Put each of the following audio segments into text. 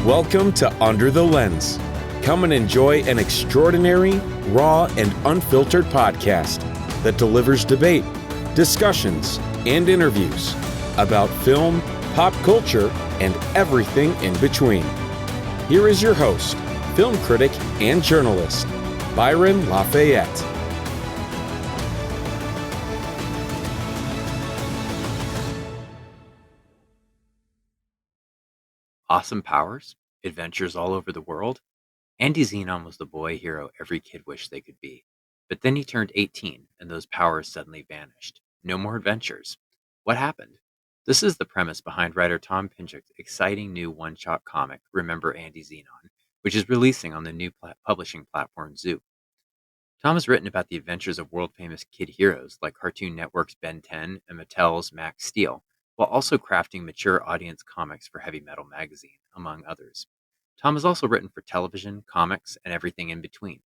Welcome to Under the Lens. Come and enjoy an extraordinary, raw, and unfiltered podcast that delivers debate, discussions, and interviews about film, pop culture, and everything in between. Here is your host, film critic and journalist, Byron Lafayette. Awesome powers, adventures all over the world. Andy Xenon was the boy hero every kid wished they could be. But then he turned 18 and those powers suddenly vanished. No more adventures. What happened? This is the premise behind writer Tom Pinchuk's exciting new one-shot comic, Remember Andy Xenon, which is releasing on the new publishing platform ZOOP. Tom has written about the adventures of world-famous kid heroes like Cartoon Network's Ben 10 and Mattel's Max Steel, while also crafting mature audience comics for Heavy Metal magazine, among others. Tom has also written for television, comics, and everything in between.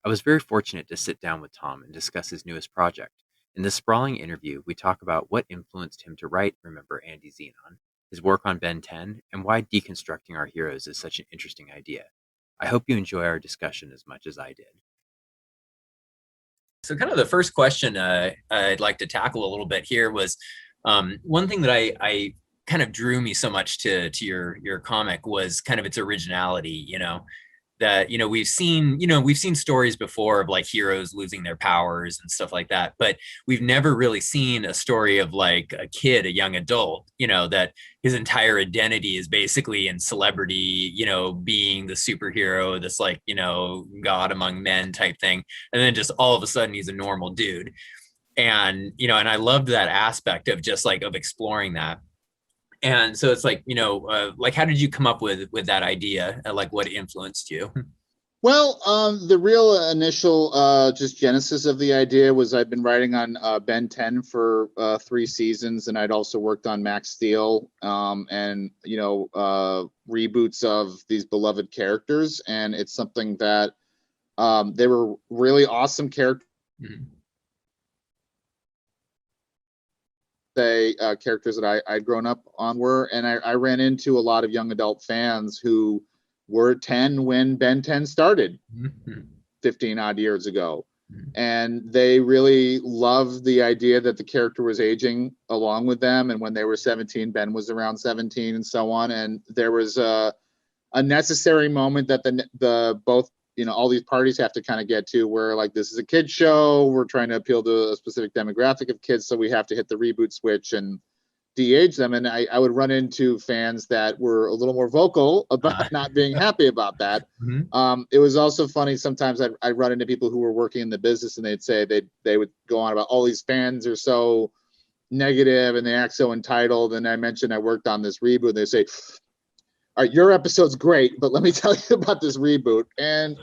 I was very fortunate to sit down with Tom and discuss his newest project. In this sprawling interview, we talk about what influenced him to write Remember Andy Xenon, his work on Ben 10, and why deconstructing our heroes is such an interesting idea. I hope you enjoy our discussion as much as I did. So kind of the first question I'd like to tackle a little bit here was, one thing that I kind of drew me so much to your comic was kind of its originality, that, we've seen stories before of like heroes losing their powers and stuff like that, but we've never really seen a story of like a kid, a young adult, that his entire identity is basically in celebrity, being the superhero, this like, God among men type thing. And then just all of a sudden he's a normal dude. And, and I loved that aspect of just like, of exploring that. And so it's like, like, how did you come up with that idea? Like what influenced you? Well, the real initial just genesis of the idea was I'd been writing on Ben 10 for 3 seasons, and I'd also worked on Max Steel and, reboots of these beloved characters. And it's something that they were really awesome characters. Mm-hmm. Characters that I'd grown up on were, and I ran into a lot of young adult fans who were 10 when Ben 10 started 15 odd years ago. And they really loved the idea that the character was aging along with them. And when they were 17, Ben was around 17 and so on. And there was a necessary moment that the both, all these parties have to kind of get to where like, this is a kid show. We're trying to appeal to a specific demographic of kids. So we have to hit the reboot switch and de-age them. And I would run into fans that were a little more vocal about not being happy about that. Mm-hmm. It was also funny. Sometimes I'd run into people who were working in the business and they'd say they would go on about all these fans are so negative and they act so entitled. And I mentioned I worked on this reboot. And they say, all right, your episode's great, but let me tell you about this reboot. And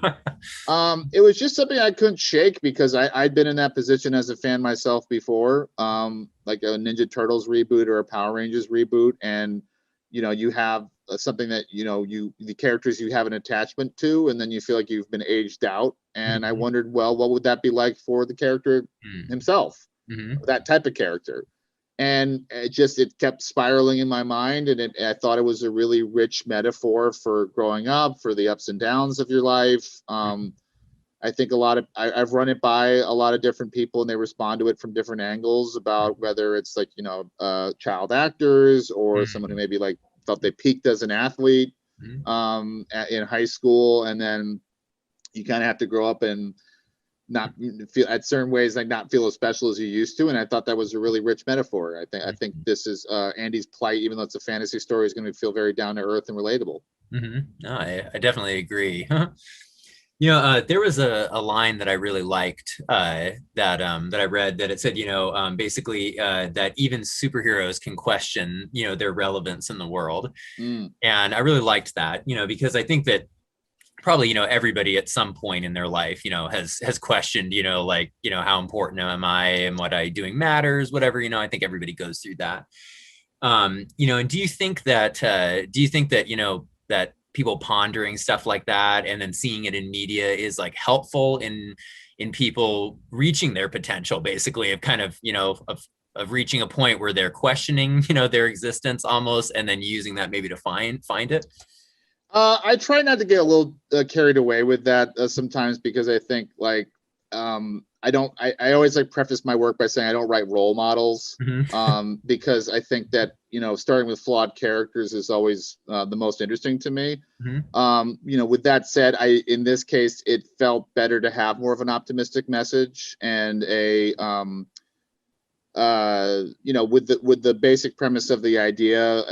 it was just something I couldn't shake because I'd been in that position as a fan myself before, like a Ninja Turtles reboot or a Power Rangers reboot. And, you have something that, the characters you have an attachment to, and then you feel like you've been aged out. And I wondered, well, what would that be like for the character himself, that type of character? And it kept spiraling in my mind. And I thought it was a really rich metaphor for growing up, for the ups and downs of your life. I think I've run it by a lot of different people and they respond to it from different angles about whether it's like, child actors or someone who maybe like felt they peaked as an athlete in high school. And then you kind of have to grow up and not feel at certain ways, like not feel as special as you used to. And I thought that was a really rich metaphor. I think this is Andy's plight, even though it's a fantasy story, is going to feel very down to earth and relatable. Mm-hmm. No, I definitely agree. There was a line that I really liked that I read that it said, basically that even superheroes can question, their relevance in the world. And I really liked that, because I think that probably, everybody at some point in their life, has questioned, how important am I and what I doing matters, whatever, I think everybody goes through that. And do you think that, that people pondering stuff like that and then seeing it in media is like helpful in people reaching their potential, basically of kind of, of reaching a point where they're questioning, their existence almost, and then using that maybe to find it? I try not to get a little carried away with that sometimes, because I think like I always like preface my work by saying I don't write role models, because I think that, starting with flawed characters is always the most interesting to me. With that said, in this case, it felt better to have more of an optimistic message and with the basic premise of the idea.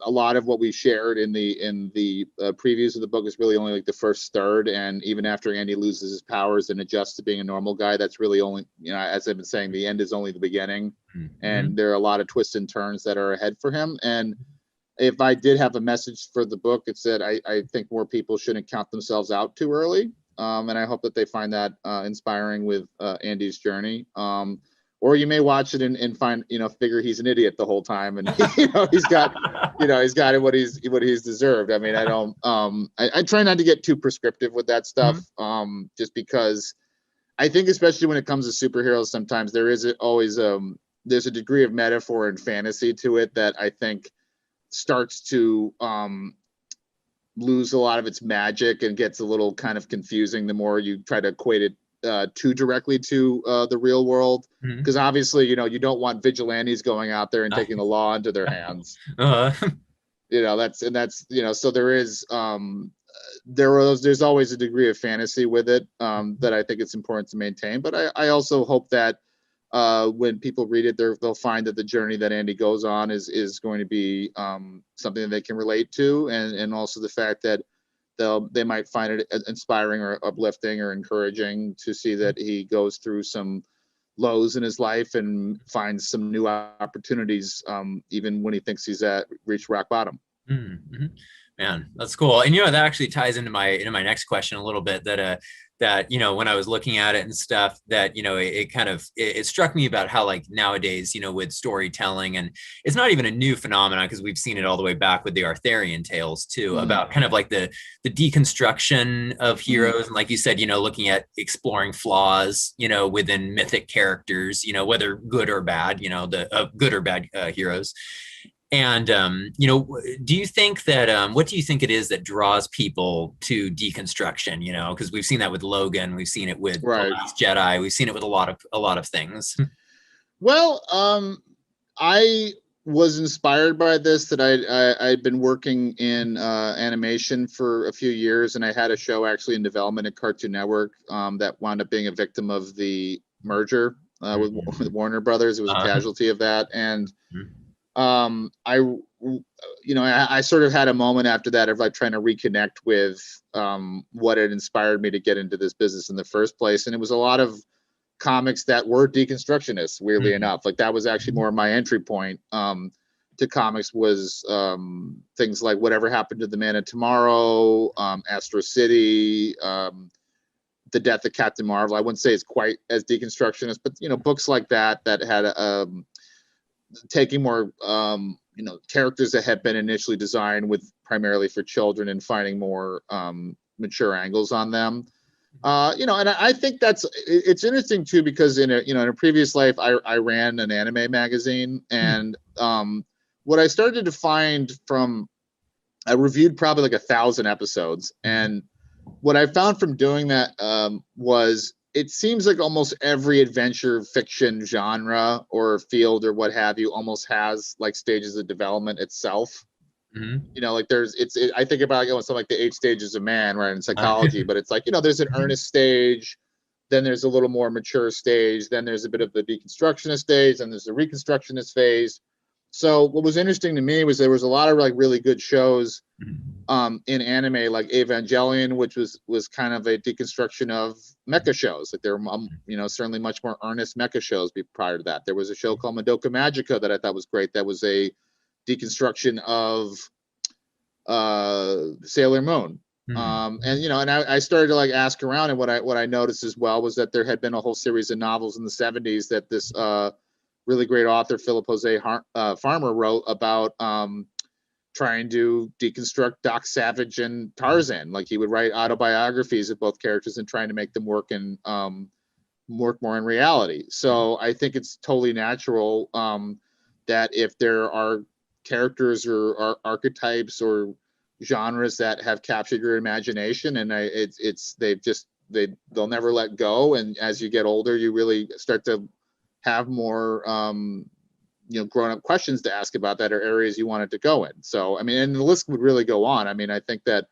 A lot of what we shared in the previews of the book is really only like the first third, and even after Andy loses his powers and adjusts to being a normal guy, that's really only, as I've been saying, the end is only the beginning, and there are a lot of twists and turns that are ahead for him. And if I did have a message for the book, it's that I think more people shouldn't count themselves out too early, and I hope that they find that inspiring with Andy's journey. Or you may watch it and find, figure he's an idiot the whole time, and he's got what he's deserved. I mean, I don't. I try not to get too prescriptive with that stuff, just because I think, especially when it comes to superheroes, sometimes there's a degree of metaphor and fantasy to it that I think starts to lose a lot of its magic and gets a little kind of confusing the more you try to equate it too directly to the real world, because obviously you don't want vigilantes going out there and taking the law into their hands. So there's always a degree of fantasy with it that I think it's important to maintain. But I also hope that when people read it, they'll find that the journey that Andy goes on is going to be something that they can relate to, and also the fact that they might find it inspiring or uplifting or encouraging to see that he goes through some lows in his life and finds some new opportunities, even when he thinks he's reached rock bottom. Man, that's cool. And that actually ties into my next question a little bit, that when I was looking at it and stuff, that it struck me about how, like, nowadays, with storytelling, and it's not even a new phenomenon because we've seen it all the way back with the Arthurian tales too, about kind of like the deconstruction of heroes, and like you said, looking at exploring flaws within mythic characters, whether good or bad, the good or bad heroes. And, do you think that, what do you think it is that draws people to deconstruction, because we've seen that with Logan, we've seen it with The Last Jedi, we've seen it with a lot of things. Well, I was inspired by this, that I'd been working in animation for a few years, and I had a show actually in development at Cartoon Network that wound up being a victim of the merger with Warner Brothers. It was a casualty of that. And I sort of had a moment after that of like trying to reconnect with what had inspired me to get into this business in the first place. And it was a lot of comics that were deconstructionists, weirdly enough. Like, that was actually more my entry point to comics, was things like Whatever Happened to the Man of Tomorrow, Astro City, The Death of Captain Marvel. I wouldn't say it's quite as deconstructionist, but books like that had taking more characters that had been initially designed with primarily for children and finding more mature angles on them. And I think it's interesting too, because in a previous life I ran an anime magazine, and what I started to find I reviewed probably like 1,000 episodes, and what I found from doing that was, it seems like almost every adventure fiction genre or field or what have you almost has like stages of development itself. Like I think about something like the 8 stages of man, right, in psychology, but it's like, there's an earnest stage, then there's a little more mature stage, then there's a bit of the deconstructionist stage, then there's the reconstructionist phase. So what was interesting to me was there was a lot of like really good shows in anime, like Evangelion, which was kind of a deconstruction of mecha shows. Like, there were certainly much more earnest mecha shows prior to that. There was a show called Madoka Magica that I thought was great, that was a deconstruction of Sailor Moon. And I started to like ask around, and what I noticed as well was that there had been a whole series of novels in the 70s that this really great author Philip Jose Farmer wrote about trying to deconstruct Doc Savage and Tarzan. Like, he would write autobiographies of both characters and trying to make them work more in reality. So I think it's totally natural that if there are characters or archetypes or genres that have captured your imagination, and they'll never let go. And as you get older, you really start to have more grown up questions to ask about that, or areas you wanted to go in. So I mean, and the list would really go on. I mean, I think that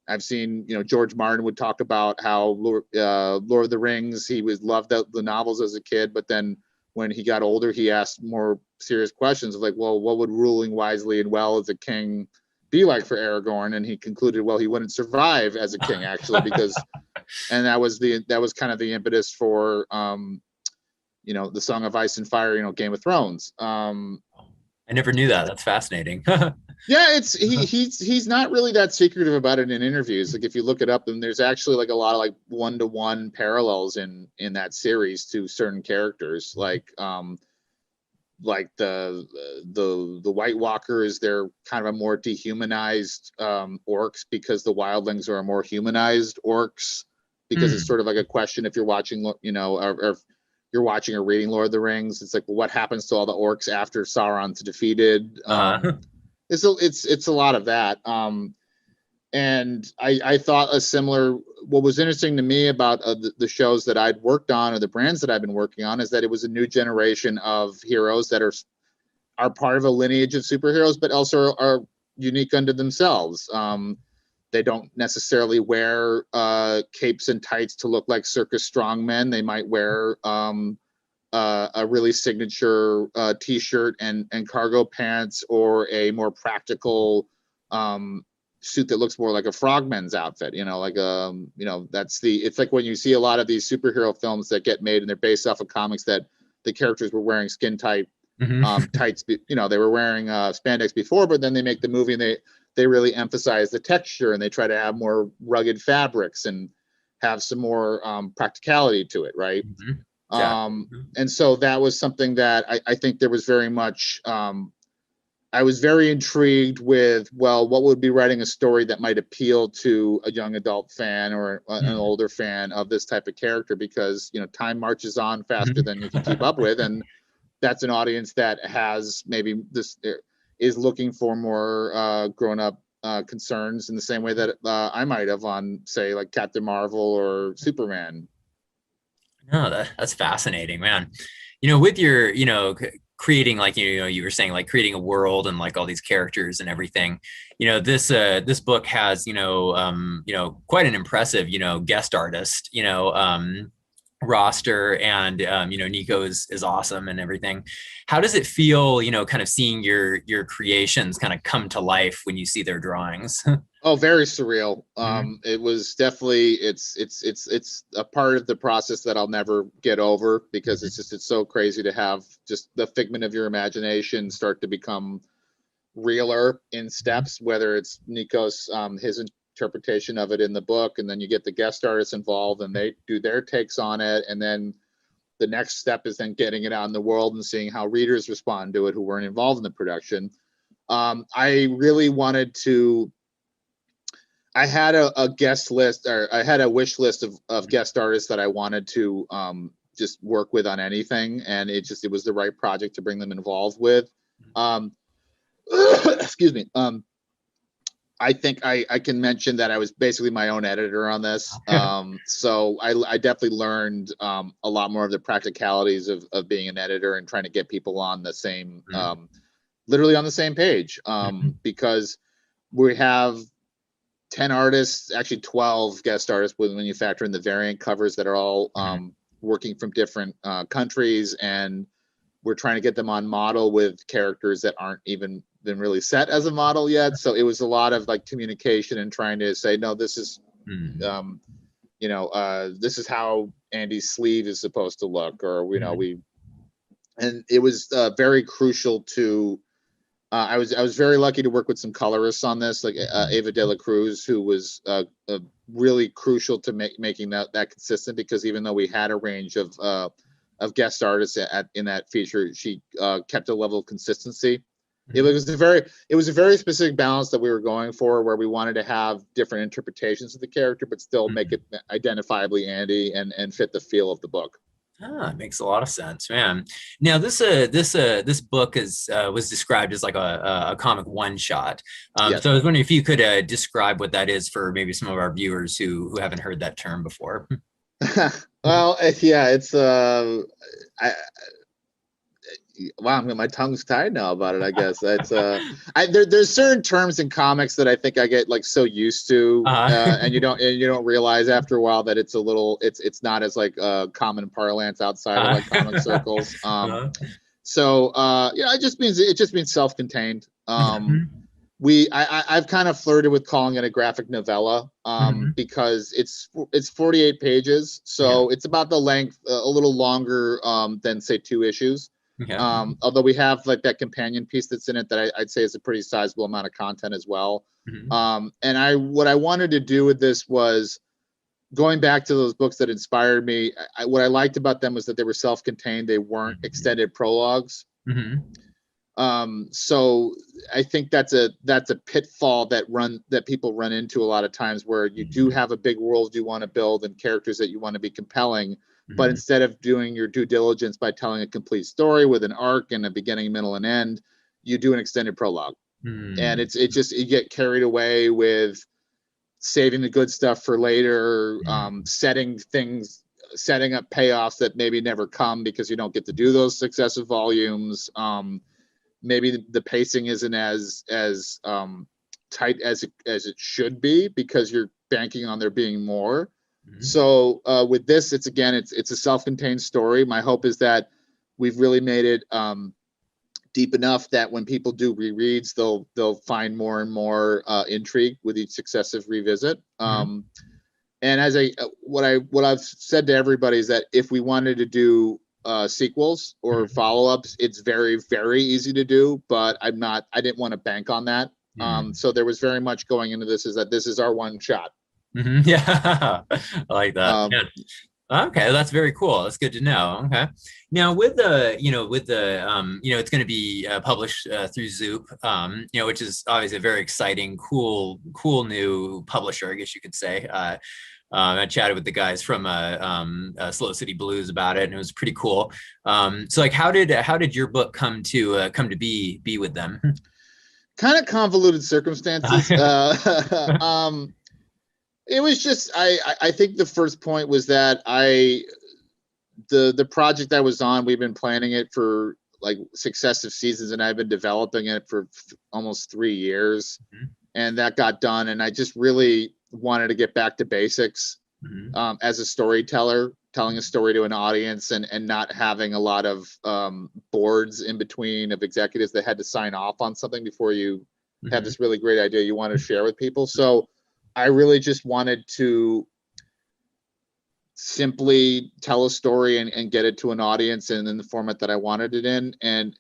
I've seen, George Martin would talk about how Lord of the Rings, he loved the novels as a kid, but then when he got older, he asked more serious questions of like, well, what would ruling wisely and well as a king be like for Aragorn? And he concluded, well, he wouldn't survive as a king, actually, because, and that was kind of the impetus for, the Song of Ice and Fire, Game of Thrones. I never knew that. That's fascinating. Yeah, he's not really that secretive about it in interviews. Like if you look it up, and there's actually like a lot of like one-to-one parallels in that series to certain characters, like the White Walkers. They're kind of a more dehumanized orcs, because the wildlings are a more humanized orcs, because it's sort of like a question if you're watching, or if you're watching or reading Lord of the Rings, it's like, well, what happens to all the orcs after Sauron's defeated? It's a lot of that. And I thought what was interesting to me about the shows that I'd worked on, or the brands that I've been working on, is that it was a new generation of heroes that are part of a lineage of superheroes, but also are unique unto themselves. They don't necessarily wear capes and tights to look like circus strongmen. They might wear a really signature t-shirt and cargo pants, or a more practical suit that looks more like a frogman's outfit. It's like when you see a lot of these superhero films that get made and they're based off of comics that the characters were wearing skin tight tights. They were wearing spandex before, but then they make the movie and they really emphasize the texture, and they try to have more rugged fabrics and have some more practicality to it, right? And so that was something that I think there was very much, I was very intrigued with, well, what would be writing a story that might appeal to a young adult fan or an older fan of this type of character, because, time marches on faster than you can keep up with. And that's an audience that has maybe is looking for more grown up concerns in the same way that I might have on, say, like Captain Marvel or Superman. No, that's fascinating, man. With your, creating, like, you were saying, like creating a world and like all these characters and everything, this book has, quite an impressive, guest artist, roster, and Nico is awesome and everything. How does it feel, kind of seeing your creations kind of come to life when you see their drawings? Oh, very surreal. It was definitely, it's a part of the process that I'll never get over, because it's so crazy to have just the figment of your imagination start to become realer in steps, whether it's Nico's his interpretation of it in the book, and then you get the guest artists involved and they do their takes on it, and then the next step is then getting it out in the world and seeing how readers respond to it who weren't involved in the production. I really wanted to, I had a guest list, or I had a wish list of guest artists that I wanted to just work with on anything, and it was the right project to bring them involved with. Excuse me. I think I can mention that I was basically my own editor on this. So I definitely learned a lot more of the practicalities of being an editor and trying to get people on the same, literally on the same page, because we have 10 artists, actually 12 guest artists when you factor in the variant covers that are all working from different countries, and we're trying to get them on model with characters that aren't even been really set as a model yet. So it was a lot of like communication and trying to say, no, this is this is how Andy's sleeve is supposed to look, or and it was very crucial to I was very lucky to work with some colorists on this, like Ava De La Cruz, who was really crucial to making that consistent, because even though we had a range of guest artists in that feature, she kept a level of consistency. It was a very specific balance that we were going for, where we wanted to have different interpretations of the character, but still make it identifiably Andy and fit the feel of the book. Ah, makes a lot of sense, man. Now this book is was described as like a comic one shot. Yes. So I was wondering if you could describe what that is for maybe some of our viewers who haven't heard that term before. Well, yeah, it's I wow, my tongue's tied now about it. I guess that's there's certain terms in comics that I think I get like so used to, and you don't realize after a while that it's a little it's not as like common parlance outside of like comic circles. So yeah, it just means self-contained. I've kind of flirted with calling it a graphic novella because it's 48 pages, so it's about the length, a little longer than say 2 issues. Although we have like that companion piece that's in it that I'd say is a pretty sizable amount of content as well. And what I wanted to do with this was going back to those books that inspired me. What I liked about them was that they were self-contained. They weren't extended prologues. So I think that's a pitfall that people run into a lot of times, where you do have a big world you want to build and characters that you want to be compelling, but instead of doing your due diligence by telling a complete story with an arc and a beginning, middle, and end, you do an extended prologue. And it's just, you get carried away with saving the good stuff for later, setting up payoffs that maybe never come because you don't get to do those successive volumes. Maybe the pacing isn't as tight as it should be because you're banking on there being more. So with this, it's a self-contained story. My hope is that we've really made it deep enough that when people do rereads, they'll find more and more intrigue with each successive revisit. And as what I've said to everybody is that if we wanted to do sequels or follow-ups, it's very, very easy to do, but I didn't want to bank on that. So there was very much going into this is that this is our one shot. Yeah, I like that. Okay, that's very cool. That's good to know. Okay, now with the it's going to be published through ZOOP, which is obviously a very exciting, cool new publisher, I guess you could say. I chatted with the guys from Slow City Blues about it, and it was pretty cool. So, like, how did your book come to be with them? Kind of convoluted circumstances. It was just I think the first point was that the project I was on, we've been planning it for like successive seasons, and I've been developing it for almost 3 years, and that got done, and I just really wanted to get back to basics as a storyteller, telling a story to an audience, and not having a lot of boards in between of executives that had to sign off on something before you have this really great idea you want to share with people. So I really just wanted to simply tell a story and get it to an audience and in the format that I wanted it in. And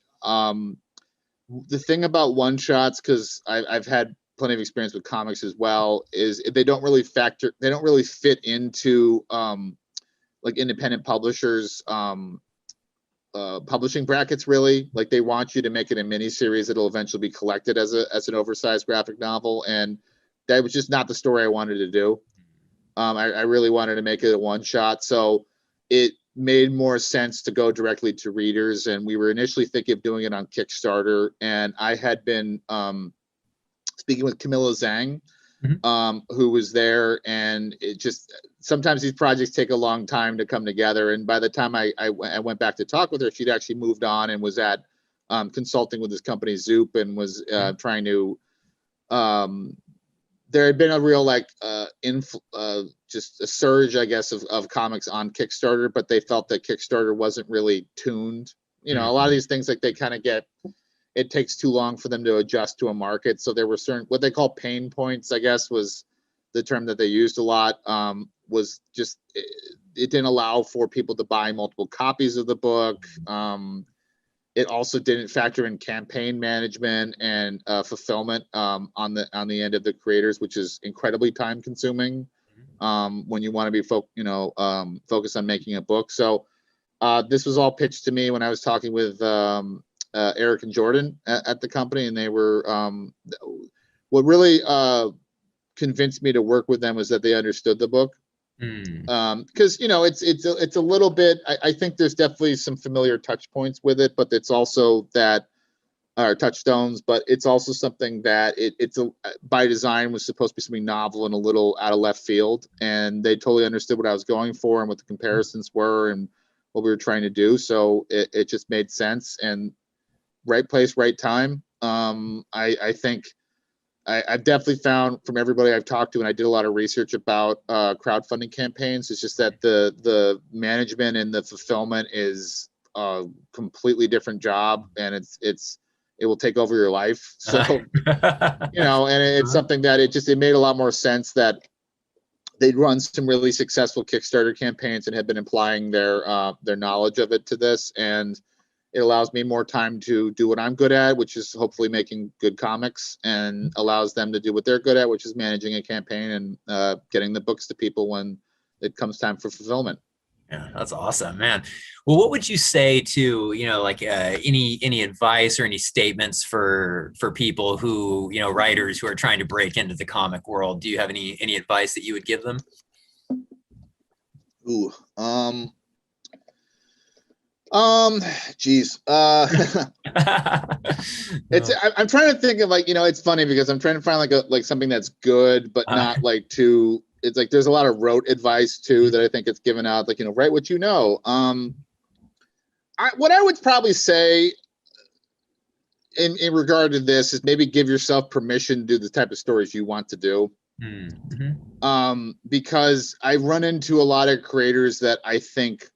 the thing about one shots, because I've had plenty of experience with comics as well, is they don't really fit into like independent publishers publishing brackets, really. Like, they want you to make it a mini series that'll eventually be collected as an oversized graphic novel, and that was just not the story I wanted to do. I really wanted to make it a one shot, so it made more sense to go directly to readers. And we were initially thinking of doing it on Kickstarter, and I had been speaking with Camilla Zhang, who was there, and it just, sometimes these projects take a long time to come together. And by the time I went back to talk with her, she'd actually moved on and was at consulting with this company ZOOP, and was trying to there had been a real just a surge, I guess, of comics on Kickstarter, but they felt that Kickstarter wasn't really tuned. A lot of these things, like, they kind of it takes too long for them to adjust to a market. So there were certain, what they call pain points, I guess, was the term that they used a lot, was just, it didn't allow for people to buy multiple copies of the book. It also didn't factor in campaign management and fulfillment on the end of the creators, which is incredibly time consuming when you want to be focused on making a book. So this was all pitched to me when I was talking with Eric and Jordan at the company, and they were what really convinced me to work with them was that they understood the book. Because it's a little bit. I think there's definitely some familiar touch points with it, but it's also that touchstones. But it's also something that it's by design was supposed to be something novel and a little out of left field, and they totally understood what I was going for and what the comparisons were and what we were trying to do. So it just made sense, and right place, right time. I think. I've definitely found from everybody I've talked to, and I did a lot of research about crowdfunding campaigns. It's just that the management and the fulfillment is a completely different job, and it will take over your life. So and it's something that it made a lot more sense that they'd run some really successful Kickstarter campaigns and have been applying their knowledge of it to this, and it allows me more time to do what I'm good at, which is hopefully making good comics, and allows them to do what they're good at, which is managing a campaign and getting the books to people when it comes time for fulfillment. Yeah, that's awesome, man. Well, what would you say to, any advice or any statements for people who, writers who are trying to break into the comic world? Do you have any advice that you would give them? Ooh, geez. It's I'm trying to think of it's funny because I'm trying to find like something that's good but not like too. It's like there's a lot of rote advice too that I think it's given out, like write what you know. What I would probably say in regard to this is maybe give yourself permission to do the type of stories you want to do. Mm-hmm. Because I run into a lot of creators that I think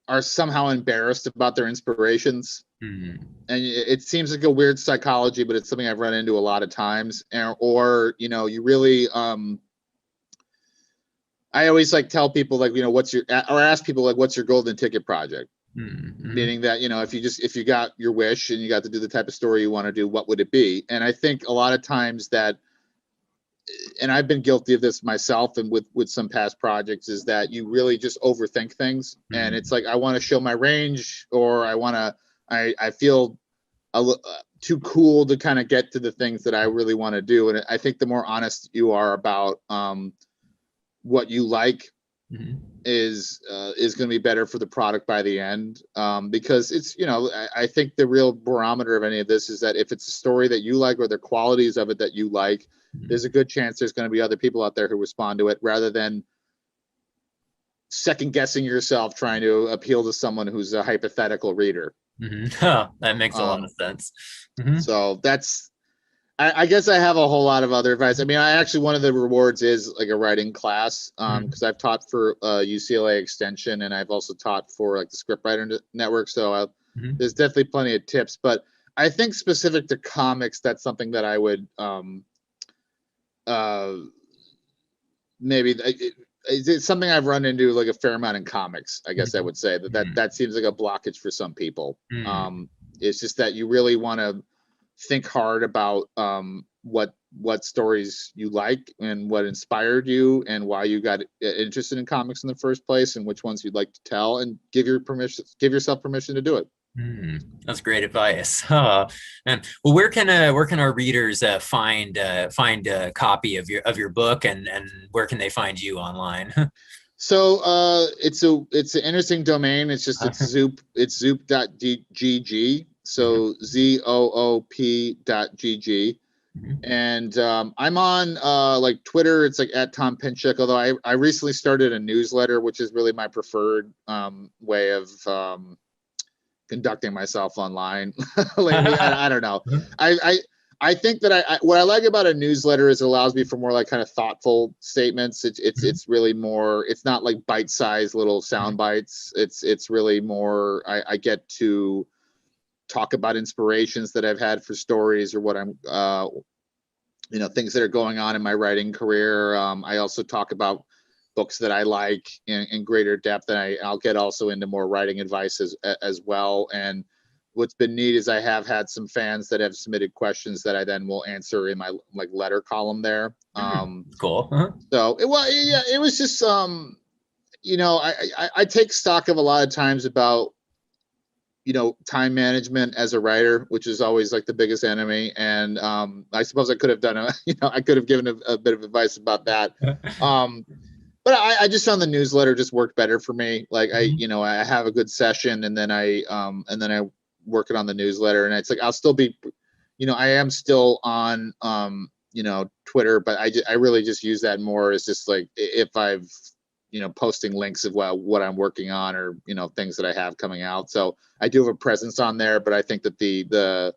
are somehow embarrassed about their inspirations. Mm-hmm. And it seems like a weird psychology, but it's something I've run into a lot of times. Or you really, I always tell people ask people what's your golden ticket project? Mm-hmm. Meaning that, if you got your wish and you got to do the type of story you want to do, what would it be? And I think a lot of times that, and I've been guilty of this myself and with some past projects, is that you really just overthink things. Mm-hmm. And it's like, I want to show my range, or I feel too cool to kind of get to the things that I really want to do. And I think the more honest you are about what you like, mm-hmm. is going to be better for the product by the end. Because it's, I think the real barometer of any of this is that if it's a story that you like, or the qualities of it that you like, mm-hmm. there's a good chance there's going to be other people out there who respond to it, rather than second guessing yourself trying to appeal to someone who's a hypothetical reader. Mm-hmm. Oh, that makes a lot of sense. Mm-hmm. So that's, I guess I have a whole lot of other advice. I mean, one of the rewards is like a writing class, because I've taught for UCLA Extension, and I've also taught for the Scriptwriter Network. So there's definitely plenty of tips, but I think specific to comics, that's something that I would maybe it's something I've run into a fair amount in comics. I guess I would say that seems like a blockage for some people. It's just that you really want to think hard about what stories you like and what inspired you and why you got interested in comics in the first place, and which ones you'd like to tell, and give yourself permission to do it. That's great advice. And well, where can our readers find a copy of your book, and where can they find you online? So it's an interesting domain. It's ZOOP. It's zoop.gg. So ZOOP.gg. And I'm on Twitter. It's at Tom Pinchuk. Although I recently started a newsletter, which is really my preferred way of conducting myself online. Lately, I don't know. I think that what I like about a newsletter is it allows me for more kind of thoughtful statements. It's really more. It's not like bite-sized little sound bites. It's really more. I get to talk about inspirations that I've had for stories, or what I'm things that are going on in my writing career. I also talk about books that I like in greater depth, and I'll get also into more writing advice as well. And what's been neat is I have had some fans that have submitted questions that I then will answer in my letter column there. Cool. Uh-huh. So it was just I take stock of a lot of times about time management as a writer, which is always like the biggest enemy. And I suppose I could have done I could have given a bit of advice about that. But I just found the newsletter just worked better for me. Like I have a good session, and then I work it on the newsletter, and it's like I'll still be, I am still on Twitter, but I really just use that more as just like if I've posting links of what I'm working on, or things that I have coming out. So I do have a presence on there, but I think that the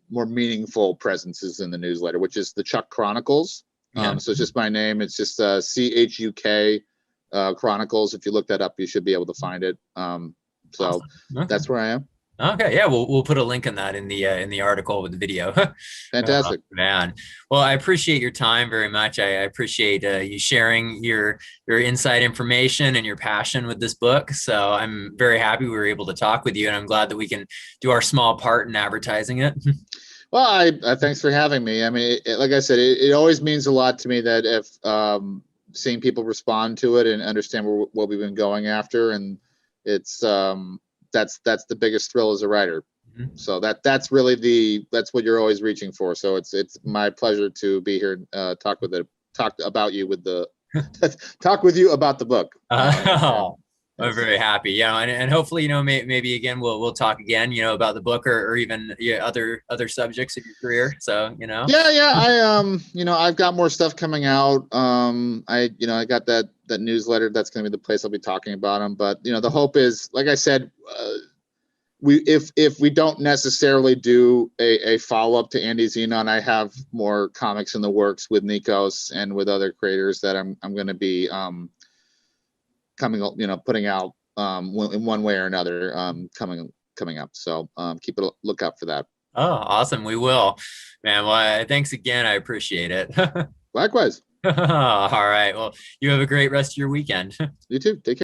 more meaningful presence is in the newsletter, which is the Chuck Chronicles. So it's just my name. It's just CHUK Chronicles. If you look that up, you should be able to find it. So awesome. Okay. That's where I am. Okay, yeah, we'll put a link in that in the article with the video. Fantastic, man. Well, I appreciate your time very much. I appreciate you sharing your inside information and your passion with this book. So I'm very happy we were able to talk with you, and I'm glad that we can do our small part in advertising it. Well, I thanks for having me. I mean, like I said, it always means a lot to me that if seeing people respond to it and understand what we've been going after, and it's that's the biggest thrill as a writer. Mm-hmm. So that's really that's what you're always reaching for. So it's my pleasure to be here and talk with you about the book. I'm very happy, and hopefully, maybe again we'll talk again, about the book or even other subjects of your career. So, Yeah. I've got more stuff coming out. I got that newsletter. That's going to be the place I'll be talking about them. But the hope is, like I said, if we don't necessarily do a follow up to Andy Xenon, I have more comics in the works with Nikos and with other creators that I'm going to be putting out in one way or another coming up. So keep a lookout for that. Oh, awesome. We will, man. Well, thanks again. I appreciate it. Likewise. All right. Well, you have a great rest of your weekend. You too. Take care.